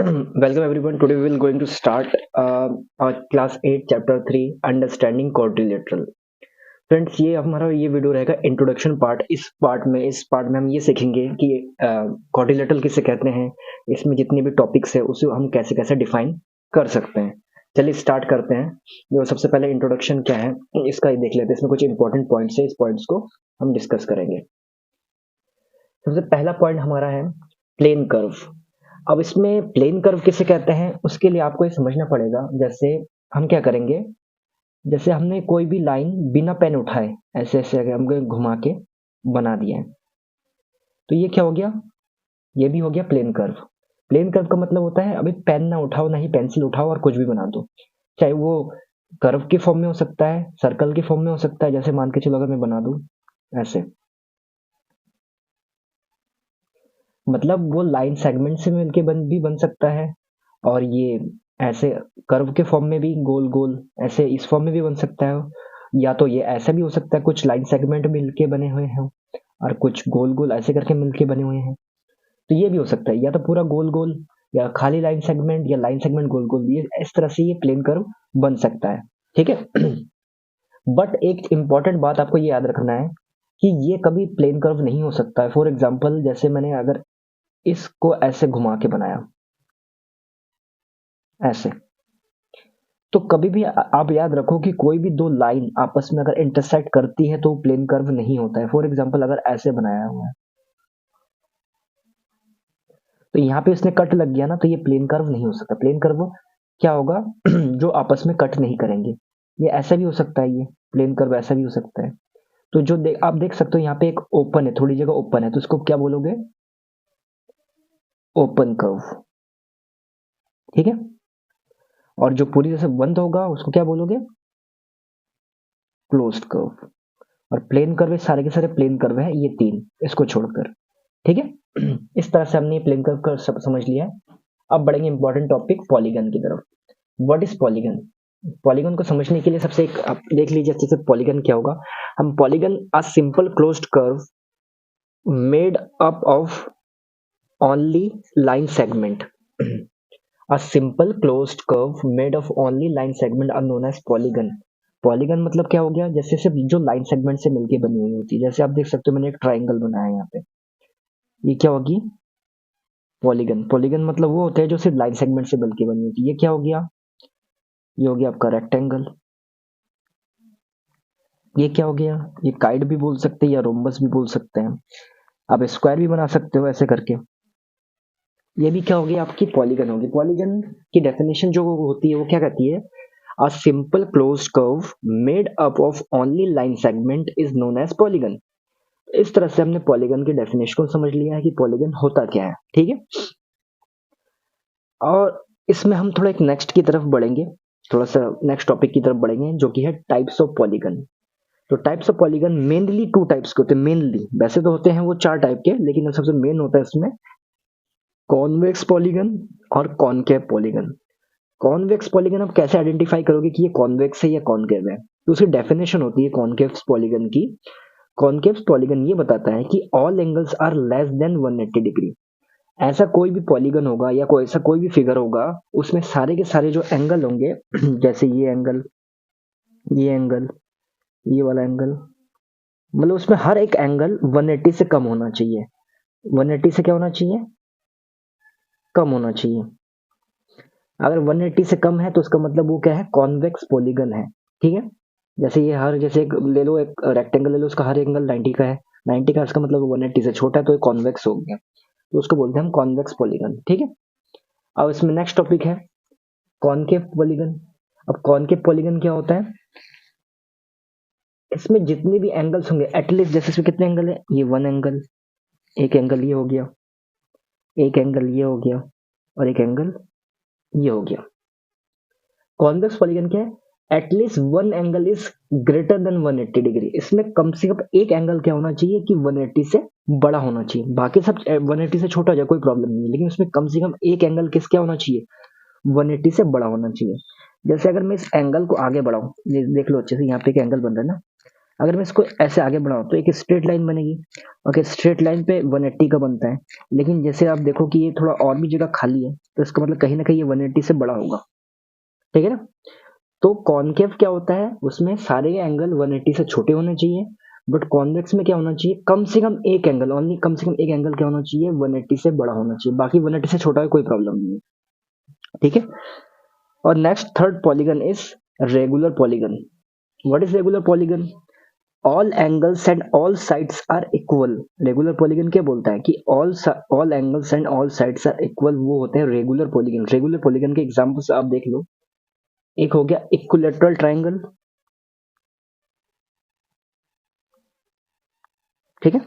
Welcome everyone. Today we will going to start our class 8 chapter 3 understanding quadrilateral. Friends ये हमारा ये video रहेगा introduction part. इस part में हम ये सीखेंगे कि क्वाड्रिलेटरल किसे कहते हैं, इसमें जितने भी टॉपिक्स है उसे हम कैसे कैसे डिफाइन कर सकते हैं। चलिए स्टार्ट करते हैं। जो सबसे पहले इंट्रोडक्शन क्या है इसका ही देख लेते हैं। इसमें कुछ इंपॉर्टेंट पॉइंट्स है, इस पॉइंट्स को हम डिस्कस करेंगे। सबसे पहला पॉइंट हमारा है प्लेन कर्व। अब इसमें प्लेन कर्व किसे कहते हैं उसके लिए आपको ये समझना पड़ेगा। जैसे हम क्या करेंगे, जैसे हमने कोई भी लाइन बिना पेन उठाए ऐसे ऐसे अगर हम घुमा के बना दिया है तो ये क्या हो गया, ये भी हो गया प्लेन कर्व। प्लेन कर्व का मतलब होता है अभी पेन ना उठाओ ना ही पेंसिल उठाओ और कुछ भी बना दो, चाहे वो कर्व के फॉर्म में हो सकता है, सर्कल के फॉर्म में हो सकता है। जैसे मान के चलो अगर मैं बना दूं ऐसे, मतलब वो लाइन सेगमेंट से मिलके बन सकता है, और ये ऐसे कर्व के फॉर्म में भी गोल गोल ऐसे इस फॉर्म में भी बन सकता है, या तो ये ऐसा भी हो सकता है कुछ लाइन सेगमेंट मिलके बने हुए हैं और कुछ गोल गोल ऐसे करके मिलके बने हुए हैं। तो ये भी हो सकता है, या तो पूरा गोल गोल या खाली लाइन सेगमेंट या लाइन सेगमेंट गोल गोल, ये इस तरह से ये प्लेन कर्व बन सकता है। ठीक है। बट एक इंपॉर्टेंट बात आपको ये याद रखना है कि ये कभी प्लेन कर्व नहीं हो सकता है। फॉर एग्जाम्पल जैसे मैंने अगर इसको ऐसे घुमा के बनाया ऐसे, तो कभी भी आप याद रखो कि कोई भी दो लाइन आपस में अगर इंटरसेक्ट करती है तो प्लेन कर्व नहीं होता है। फॉर एग्जांपल अगर ऐसे बनाया हुआ है तो यहाँ पे इसने कट लग गया ना, तो ये प्लेन कर्व नहीं हो सकता। प्लेन कर्व क्या होगा जो आपस में कट नहीं करेंगे। ये ऐसा भी हो सकता है, ये प्लेन कर्व ऐसा भी हो सकता है। तो जो आप देख सकते हो यहाँ पे एक ओपन है, थोड़ी जगह ओपन है, तो इसको क्या बोलोगे, ओपन कर्व। ठीक है। और जो पूरी तरह से बंद होगा उसको क्या बोलोगे, क्लोज्ड कर्व। और प्लेन कर्व सारे के सारे प्लेन कर्व है, ये तीन इसको छोड़कर। ठीक है। इस तरह से हमने प्लेन कर्व का सब समझ लिया है। अब बढ़ेंगे इंपॉर्टेंट टॉपिक पॉलीगन की तरफ। What is polygon? पॉलीगन को समझने के लिए सबसे एक आप देख लीजिए अच्छे से पॉलीगन क्या होगा। हम polygon a simple closed curve made up of only line segment. A simple closed curve made of only line segment are known as polygon. Polygon मतलब क्या हो गया, जैसे सिर्फ जो लाइन सेगमेंट से मिलके बनी हुई होती है। जैसे आप देख सकते हो मैंने एक ट्राइंगल बनाया है यहाँ पे, ये क्या होगी, पॉलीगन। पॉलीगन मतलब वो होता है जो सिर्फ लाइन सेगमेंट से मिलके बनी होती है। ये क्या हो गया, ये हो गया आपका रेक्टेंगल। ये क्या हो गया, ये काइड भी बोल सकते हैं या रोम्बस भी बोल सकते हैं। आप स्क्वायर भी बना सकते हो ऐसे करके। ये भी क्या होगी, आपकी पॉलीगन होगी। पॉलीगन की डेफिनेशन जो होती है वो क्या कहती है, A simple closed curve made up of only line segment is known as polygon. इस तरह से हमने पॉलीगन की डेफिनेशन को समझ लिया है कि पॉलीगन होता क्या है। ठीक है। और इसमें हम थोड़ा एक नेक्स्ट की तरफ बढ़ेंगे, थोड़ा सा नेक्स्ट टॉपिक की तरफ बढ़ेंगे जो कि है टाइप्स ऑफ पॉलीगन। तो types of polygon mainly two types के होते हैं। मेनली वैसे तो होते हैं वो चार टाइप के, लेकिन सबसे मेन होता है इसमें कॉन्वेक्स पॉलीगन और कॉनकेव पॉलीगन। कॉन्वेक्स पॉलीगन आप कैसे आइडेंटिफाई करोगे कि ये कॉन्वेक्स है या कॉनकेव है, तो उसकी डेफिनेशन होती है कॉनकेव्स पॉलीगन की। कॉनकेव्स पॉलीगन ये बताता है कि all angles are less than 180 degree. ऐसा कोई भी पॉलीगन होगा या कोई ऐसा कोई भी फिगर होगा उसमें सारे के सारे जो एंगल होंगे जैसे ये एंगल, ये एंगल, ये वाला एंगल, मतलब उसमें हर एक एंगल 180 से कम होना चाहिए। 180 से क्या होना चाहिए, कम होना चाहिए। अगर 180 से कम है तो उसका मतलब वो क्या है, कॉन्वेक्स पॉलीगन है। ठीक है। जैसे ये हर, जैसे एक ले लो, एक रेक्टेंगल ले लो, उसका हर एंगल 90 का है, 90 का, इसका मतलब 180 से छोटा है तो ये कॉन्वेक्स हो गया, तो उसको बोलते हैं हम कॉन्वेक्स पॉलीगन। ठीक है। अब इसमें नेक्स्ट टॉपिक है कॉनकेव पॉलीगन। अब कॉनकेव पॉलीगन क्या होता है, इसमें जितने भी एंगल्स होंगे एटलीस्ट, जैसे इसमें कितने एंगल है, ये वन एंगल, एक एंगल ये हो गया, एक एंगल ये हो गया, और एक एंगल ये हो गया। कॉन्वेक्स पॉलीगन क्या है, at least one angle is greater than 180 degree. इसमें कम से कम एक एंगल क्या होना चाहिए कि 180 से बड़ा होना चाहिए। बाकी सब 180 से छोटा हो जाए कोई प्रॉब्लम नहीं है, लेकिन उसमें कम से कम एक एंगल किस क्या होना चाहिए, 180 से बड़ा होना चाहिए। जैसे अगर मैं इस एंगल को आगे बढ़ाऊं, देख लो अच्छे से, यहाँ पे एक एंगल बन रहा है ना, अगर मैं इसको ऐसे आगे बढ़ाऊं तो एक स्ट्रेट लाइन बनेगी। ओके, स्ट्रेट लाइन पे 180 का बनता है, लेकिन जैसे आप देखो कि ये थोड़ा और भी जगह खाली है, तो इसका मतलब कहीं ना कहीं ये 180 से बड़ा होगा, ठीक है ना। तो कॉनकेव क्या होता है, उसमें सारे एंगल 180 से छोटे होने चाहिए, बट कॉन्वेक्स में क्या होना चाहिए, कम से कम एक एंगल, ओनली कम से कम एक एंगल क्या होना चाहिए, 180 से बड़ा होना चाहिए, बाकी 180 से छोटा है कोई प्रॉब्लम नहीं है, ठीक है। और next third polygon is regular polygon. What is regular polygon? All angles and all sides are equal. Regular polygon क्या बोलता है कि all angles and all sides are equal, वो होते हैं रेगुलर पॉलीगन। रेगुलर पॉलीगन के एग्जांपल्स आप देख लो, एक हो गया इक्विलेटरल ट्रायंगल, ठीक है।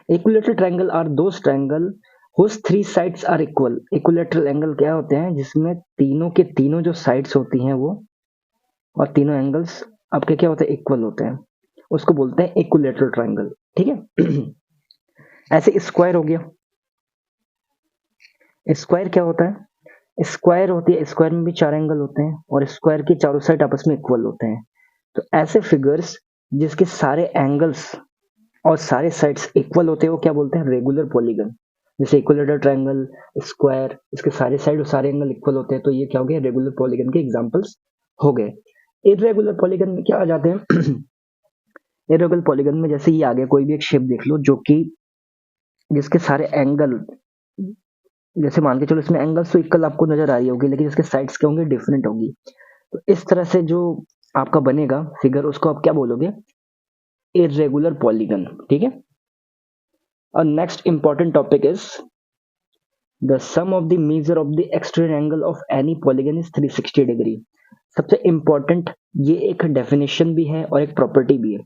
Equilateral triangle are those triangle whose three sides are equal. Equilateral angle क्या होते हैं, जिसमें तीनों के तीनों जो साइड्स होती हैं वो, और तीनों एंगल्स आपके क्या होते हैं, इक्वल होते हैं, उसको बोलते हैं इक्विलेटरल ट्रायंगल, ठीक है। ऐसे स्क्वायर हो गया। स्क्वायर क्या होता है, स्क्वायर होती है, स्क्वायर में भी चार एंगल होते हैं और स्क्वायर के चारों साइड आपस में इक्वल होते हैं। तो ऐसे फिगर्स जिसके सारे एंगल्स और सारे साइड्स इक्वल होते हैं वो क्या बोलते हैं, रेगुलर पॉलीगन। जैसे इक्विलेटरल ट्रायंगल, स्क्वायर, इसके सारे साइड और सारे एंगल इक्वल होते हैं, तो ये क्या हो गया, रेगुलर पॉलीगन के एग्जांपल्स हो गए। इर्रेगुलर पॉलीगन में क्या आ जाते हैं? इर्रेगुलर पॉलीगन में जैसे ये आगे कोई भी एक शेप देख लो जो कि जिसके सारे एंगल, जैसे मान के चलो इसमें एंगल्स तो इक्वल आपको नजर आ रही होगी, लेकिन इसके साइड्स क्या होंगे, डिफरेंट होगी। तो इस तरह से जो आपका बनेगा फिगर, उसको आप क्या बोलोगे, इर्रेगुलर पॉलीगन, ठीक है। और next important topic is the sum of the measure of the exterior angle of any polygon is 360 degree. सबसे इंपॉर्टेंट ये एक डेफिनेशन भी है और एक प्रॉपर्टी भी है।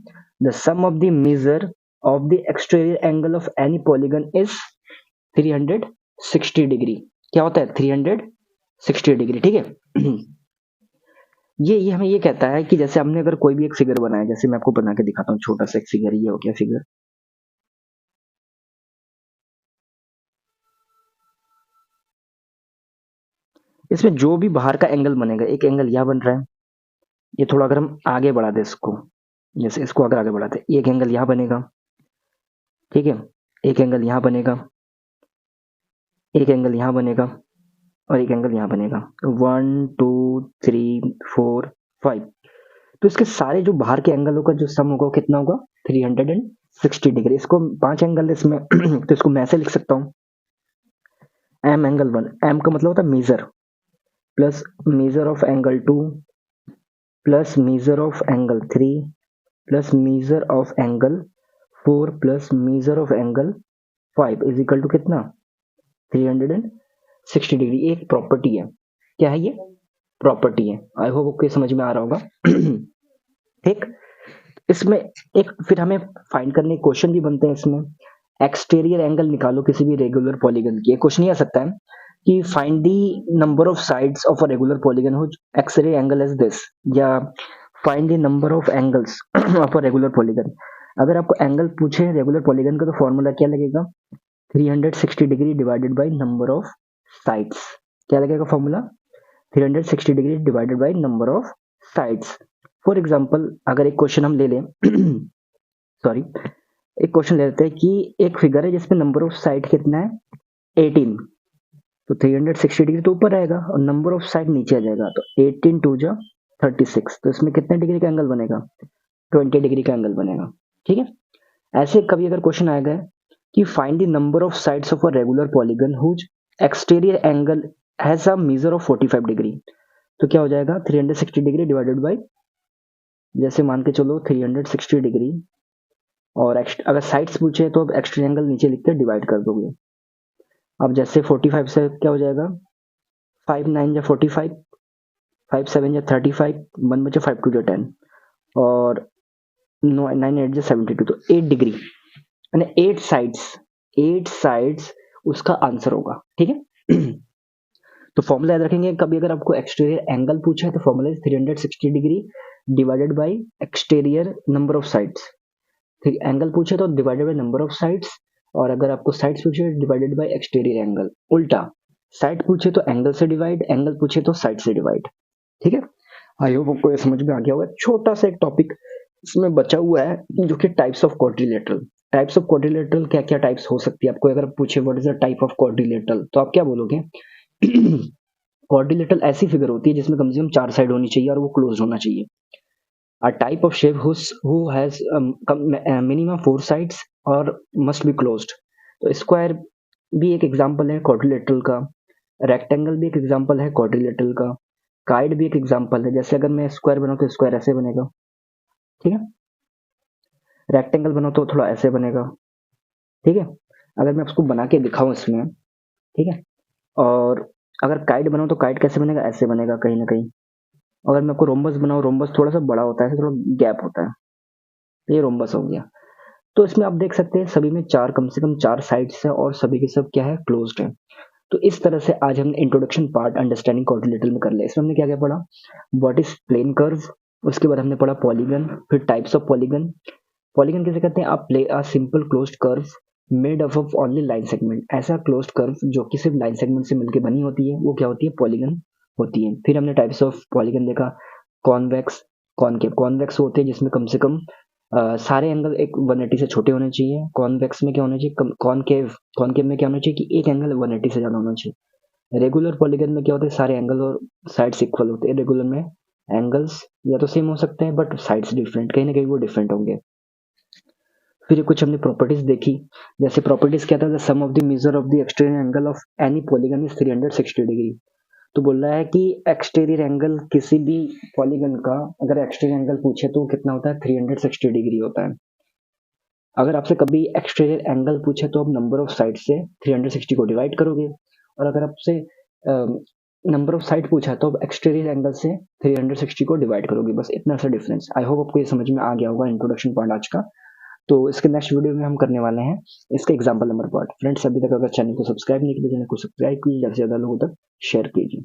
The sum of the measure of the exterior angle of any polygon is 360 degree. क्या होता है, 360 डिग्री, ठीक है। ये हमें ये कहता है कि जैसे हमने अगर कोई भी एक फिगर बनाया, जैसे मैं आपको बना के दिखाता हूँ, छोटा सा एक फिगर, ये हो गया फिगर। इसमें जो भी बाहर का एंगल बनेगा, एक एंगल यह बन रहा है, ये थोड़ा अगर हम आगे बढ़ा दे इसको, जैसे इसको अगर आगे बढ़ाते, एक एंगल यहाँ बनेगा, ठीक है, एक एंगल यहाँ बनेगा, एक एंगल यहाँ बनेगा, और एक एंगल यहाँ बनेगा, 1 2 3 4 5। तो इसके सारे जो बाहर के एंगलों का जो सम होगा वो कितना होगा, 360 डिग्री। इसको 5 एंगल इसमें तो इसको मैं ऐसे लिख सकता हूँ, एम एंगल 1, एम का मतलब होता है measure, plus measure of angle 2, plus measure of angle 3, plus measure of angle 4, plus measure of angle 5 is equal to कितना, 360 डिग्री। एक प्रॉपर्टी है, क्या है ये, प्रॉपर्टी है। आई होप आपको समझ में आ रहा होगा। ठीक, इसमें एक फिर हमें फाइंड करने क्वेश्चन भी बनते हैं इसमें। एक्सटीरियर एंगल निकालो किसी भी रेगुलर पॉलीगन की। क्वेश्चन ये आ सकता है कि find the number of sides of a regular polygon which exterior angle is this, या find the number of angles of a regular polygon. अगर आपको एंगल पूछे रेगुलर पॉलीगन का तो फॉर्मूला क्या लगेगा, 360 degree divided by number of sides. क्या लगेगा formula, 360 degree divided by number of sides. For example अगर एक क्वेश्चन हम ले लें सॉरी, एक क्वेश्चन ले लेते हैं कि एक फिगर है जिसमें नंबर ऑफ साइड कितना है, 18। तो 360 डिग्री तो ऊपर आएगा और नंबर ऑफ साइड नीचे आ जाएगा, तो 18 2 जा 36। तो इसमें कितने डिग्री का एंगल बनेगा, 20 डिग्री का एंगल बनेगा, ठीक है। ऐसे कभी अगर क्वेश्चन आएगा कि find the number of sides of a regular polygon whose exterior angle has a measure of 45 degree, तो क्या हो जाएगा, 360 डिग्री डिवाइडेड बाय, जैसे मान के चलो 360 डिग्री, और अगर साइड्स पूछे तो अब एक्सटीरियर एंगल नीचे लिख के डिवाइड कर दोगे। अब जैसे 45 से क्या हो जाएगा, 5 9 या 45, 5 7 या 35, 1 बचे 5 2 या 10, और 9 8 या 72, तो 8 डिग्री यानी 8 साइड्स उसका आंसर होगा, ठीक है। तो फॉर्मूला याद रखेंगे, कभी अगर आपको एक्सटीरियर एंगल पूछा है तो formula is 360 degree divided by exterior number of sides. ठीक, एंगल पूछे तो divided by number of sides, और अगर आपको साइड्स पूछे डिवाइडेड बाय एक्सटीरियर एंगल। उल्टा, साइड पूछे तो एंगल से डिवाइड, एंगल पूछे तो साइड से डिवाइड, ठीक है। आई होप आपको ये समझ में आ गया होगा। छोटा सा एक टॉपिक इसमें बचा हुआ है जो कि types of quadrilateral. Types of quadrilateral क्या क्या टाइप्स हो सकती है, आपको अगर पूछे what is the type of quadrilateral तो आप क्या बोलोगे? क्वाड्रिलेटरल ऐसी फिगर होती है जिसमें कम से कम 4 साइड होनी चाहिए और वो क्लोज होना चाहिए। A type of shape who has minimum 4 sides और must be closed। तो स्क्वायर भी एक एग्जांपल है क्वाड्रिलेटरल का, रेक्टेंगल भी एक एग्जांपल है क्वाड्रिलेटरल का, काइड भी एक एग्जांपल है। जैसे अगर मैं स्क्वायर बनाऊं तो स्क्वायर ऐसे बनेगा, ठीक है। रेक्टेंगल बनाओ तो थोड़ा ऐसे बनेगा, ठीक है। अगर मैं उसको बना के दिखाऊं इसमें, ठीक है। और अगर काइड बनाऊं तो काइड कैसे बनेगा, ऐसे बनेगा कहीं ना कहीं। अगर मैं आपको रोम्बस बनाऊं, रोम्बस थोड़ा सा बड़ा होता है, ऐसे थोड़ा गैप होता है, तो ये रोम्बस हो गया। तो इसमें आप देख सकते हैं सभी में चार, कम से कम 4 साइड्स है और सभी के सब क्या है, क्लोज्ड है। तो इस तरह से आज हमने इंट्रोडक्शन पार्ट अंडरस्टैंडिंग क्वाड्रिलेटरल में कर लिया। इसमें हमने क्या क्या पढ़ा, व्हाट इज प्लेन कर्व, उसके बाद हमने पढ़ा पॉलीगन, फिर टाइप्स ऑफ पॉलीगन। पॉलीगन किसे कहते हैं, आप play a simple closed curve made up of only line segment. ऐसा क्लोज्ड कर्व जो कि सिर्फ लाइन सेगमेंट से मिलकर बनी होती है वो क्या होती है, पॉलीगन होती है। फिर हमने टाइप्स ऑफ पॉलीगन देखा, कॉन्वेक्स, कॉनकेव। कॉन्वेक्स होते हैं जिसमें कम से कम सारे एंगल एक 180 से छोटे होने चाहिए। कॉन्वेक्स में क्या होना चाहिए, कॉनकेव, कॉनकेव में क्या होना चाहिए कि एक एंगल 180 से ज्यादा होना चाहिए। रेगुलर पॉलीगन में क्या होता है, सारे एंगल और साइड्स इक्वल होते हैं। रेगुलर में एंगल्स या तो सेम हो सकते हैं बट साइड्स डिफरेंट, कहीं ना कहीं वो डिफरेंट होंगे। फिर कुछ हमने प्रॉपर्टीज देखी, जैसे प्रॉपर्टीज क्या था, the sum of the measure of the exterior angle of any polygon is 360 degree. तो बोल रहा है कि एक्सटीरियर एंगल किसी भी पॉलीगन का अगर एक्सटीरियर एंगल पूछे तो कितना होता है, 360 डिग्री होता है। अगर आपसे कभी एक्सटीरियर एंगल पूछे तो आप नंबर ऑफ साइड से 360 को डिवाइड करोगे, और अगर आपसे नंबर ऑफ साइड पूछा तो आप एक्सटीरियर एंगल से 360 को डिवाइड करोगे, बस इतना सा डिफरेंस। आई होप आपको ये समझ में आ गया होगा इंट्रोडक्शन पार्ट आज का। तो इसके नेक्स्ट वीडियो में हम करने वाले हैं इसके एग्जाम्पल नंबर पार्ट। फ्रेंड्स अभी तक अगर चैनल को सब्सक्राइब नहीं किया तो चैनल को सब्सक्राइब कीजिए, ज़्यादा से ज़्यादा लोगों तक शेयर कीजिए।